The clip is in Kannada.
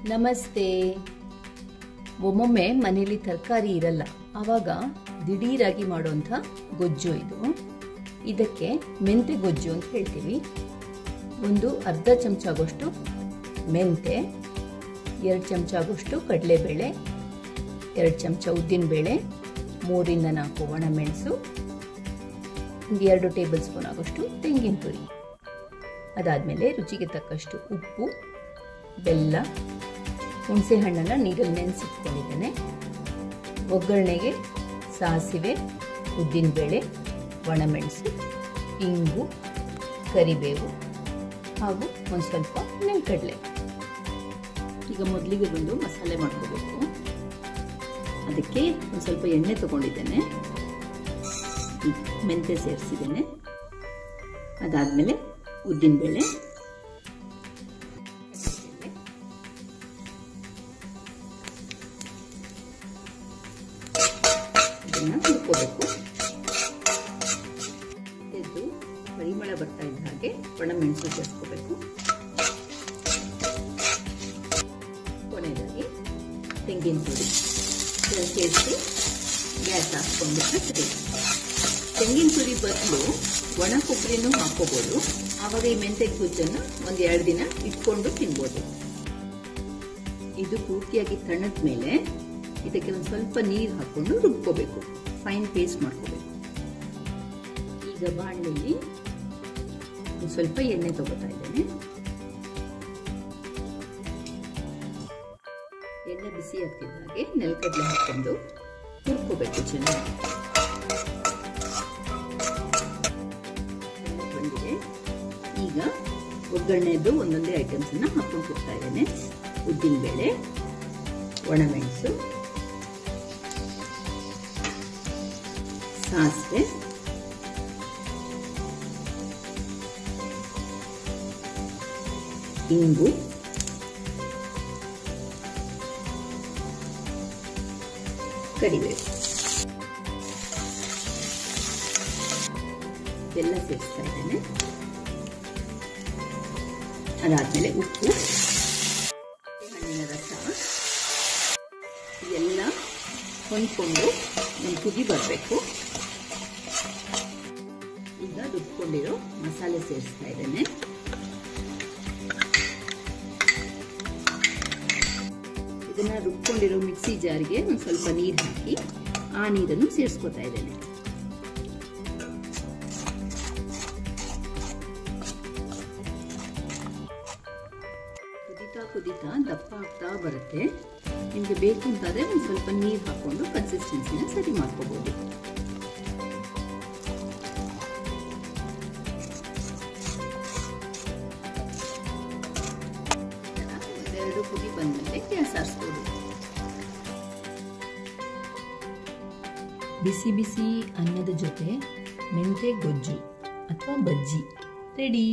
ನಮಸ್ತೆ. ಒಮ್ಮೊಮ್ಮೆ ಮನೆಯಲ್ಲಿ ತರಕಾರಿ ಇರಲ್ಲ, ಆವಾಗ ದಿಢೀರಾಗಿ ಮಾಡುವಂಥ ಗೊಜ್ಜು ಇದು. ಇದಕ್ಕೆ ಮೆಂತೆ ಗೊಜ್ಜು ಅಂತ ಹೇಳ್ತೀವಿ. ಒಂದು ಅರ್ಧ ಚಮಚ ಆಗೋಷ್ಟು ಮೆಂತೆ, 2 ಚಮಚ ಆಗೋಷ್ಟು ಕಡಲೆಬೇಳೆ, 2 ಚಮಚ ಉದ್ದಿನಬೇಳೆ, 3 ರಿಂದ 4 ಒಣಮೆಣಸು, 2 ಟೇಬಲ್ ಸ್ಪೂನ್ ಆಗೋಷ್ಟು ತೆಂಗಿನ ತುರಿ. ಅದಾದಮೇಲೆ ರುಚಿಗೆ ತಕ್ಕಷ್ಟು ಉಪ್ಪು, ಬೆಲ್ಲ, ಹುಣಸೆ ಹಣ್ಣನ್ನು ನೀರಲ್ಲಿ ನೆನೆಸಿಟ್ಕೊಂಡಿದ್ದೇನೆ. ಒಗ್ಗರಣೆಗೆ ಸಾಸಿವೆ, ಉದ್ದಿನಬೇಳೆ, ಒಣಮೆಣಸು, ಇಂಗು, ಕರಿಬೇವು ಹಾಗೂ ಒಂದು ಸ್ವಲ್ಪ ನೆಲಗಡಲೆ. ಈಗ ಮೊದಲಿಗೆ ಒಂದು ಮಸಾಲೆ ಮಾಡ್ಕೋಬೇಕು. ಅದಕ್ಕೆ ಒಂದು ಸ್ವಲ್ಪ ಎಣ್ಣೆ ತಗೊಂಡಿದ್ದೇನೆ, ಮೆಂತೆ ಸೇರಿಸಿದ್ದೇನೆ. ಅದಾದಮೇಲೆ ಉದ್ದಿನಬೇಳೆ, ಹುರ್ಕೋಬೇಕು. ಎದ್ದು ಪರಿಮಳ ಬರ್ತಾ ಇದ್ದ ಹಾಗೆ ಒಣಮೆಣಸು ಸೇರಿಸ್ಕೋಬೇಕು. ತೆಂಗಿನ ತುರಿ ಸೇರಿಸಿ ಗ್ಯಾಸ್ ಹಾಕ್ಕೊಂಡ್ಬಿಟ್ರೆ ಸರಿ. ತೆಂಗಿನ ತುರಿ ಬದಲು ಒಣ ಕೊಬ್ಬರಿನೂ ಹಾಕೋಬಹುದು. ಆವಾಗ ಈ ಮೆಂತೆ ಗೊಜ್ಜನ್ನು 1-2 ದಿನ ಇಟ್ಕೊಂಡು ತಿನ್ಬೋದು. ಇದು ಪೂರ್ತಿಯಾಗಿ ತಣ್ಣದ ಮೇಲೆ ಇದಕ್ಕೆ ಒಂದು ಸ್ವಲ್ಪ ನೀರು ಹಾಕೊಂಡು ರುಬ್ಕೋಬೇಕು, ಫೈನ್ ಪೇಸ್ಟ್ ಮಾಡ್ಕೋಬೇಕು. ಈಗ ಬಾಣಲೆಯಲ್ಲಿ ಒಂದು ಸ್ವಲ್ಪ ಎಣ್ಣೆ ತಗೋತಾ ಇದ್ದೇನೆ. ಎಣ್ಣೆ ಬಿಸಿ ಆಗ್ತಿದ್ದ ಹಾಗೆ ನೆಲಗಡಲೆ ಹಾಕೊಂಡು ಹುರ್ಕೋಬೇಕು ಚೆನ್ನಾಗಿ. ಬಂದಿದೆ. ಈಗ ಒಗ್ಗರಣೆದು ಒಂದೊಂದೇ ಐಟಮ್ಸ್ ಅನ್ನ ಹಾಕೊಂಡು ಕೊಡ್ತಾ ಇದ್ದೇನೆ. ಉದ್ದಿನಬೇಳೆ, ಒಣಮೆಣಸು, ಸಾಸಿವೆ, ಇಂಗು, ಕರಿಬೇವು, ಬೆಲ್ಲ ಸೇರಿಸ್ತಾ ಇದ್ದೇನೆ. ಅದಾದ್ಮೇಲೆ ಉಪ್ಪು, ಹಣ್ಣಿನ ರಸ ಎಲ್ಲ ಹೊಂದ್ಕೊಂಡು ಒಂದು ಕುದಿ ಬರಬೇಕು. ಈಗ ರುಬ್ಕೊಂಡಿರೋ ಮಸಾಲೆ ಸೇರಿಸ್ತಾ ಇದ್ದೇನೆ. ಇದನ್ನ ರುಬ್ಕೊಂಡಿರೋ ಮಿಕ್ಸಿ ಜಾರ್ಗೆ ಒಂದು ಸ್ವಲ್ಪ ನೀರು ಹಾಕಿ ಆ ನೀರನ್ನು ಸೇರಿಸ್ಕೊತಾ ಇದ್ದೇನೆ. ಕುದಿತಾ ಕುದಿತಾ ದಪ್ಪ ಆಗ್ತಾ ಬರುತ್ತೆ. ನಿಮಗೆ ಬೇಕು ಅಂತಾದ್ರೆ ಒಂದು ಸ್ವಲ್ಪ ನೀರು ಹಾಕೊಂಡು ಕನ್ಸಿಸ್ಟೆನ್ಸಿನ ಸರಿ ಮಾಡ್ಕೋಬಹುದು. ಒಂದೆರಡು ಕುದಿ ಬಂದ್ಮೇಲೆ ಗ್ಯಾಸ್ ಆರಿಸ್ಬೋದು. ಬಿಸಿ ಬಿಸಿ ಅನ್ನದ ಜೊತೆ ಮೆಂತೆ ಗೊಜ್ಜು ಅಥವಾ ಬಜ್ಜಿ ರೆಡಿ.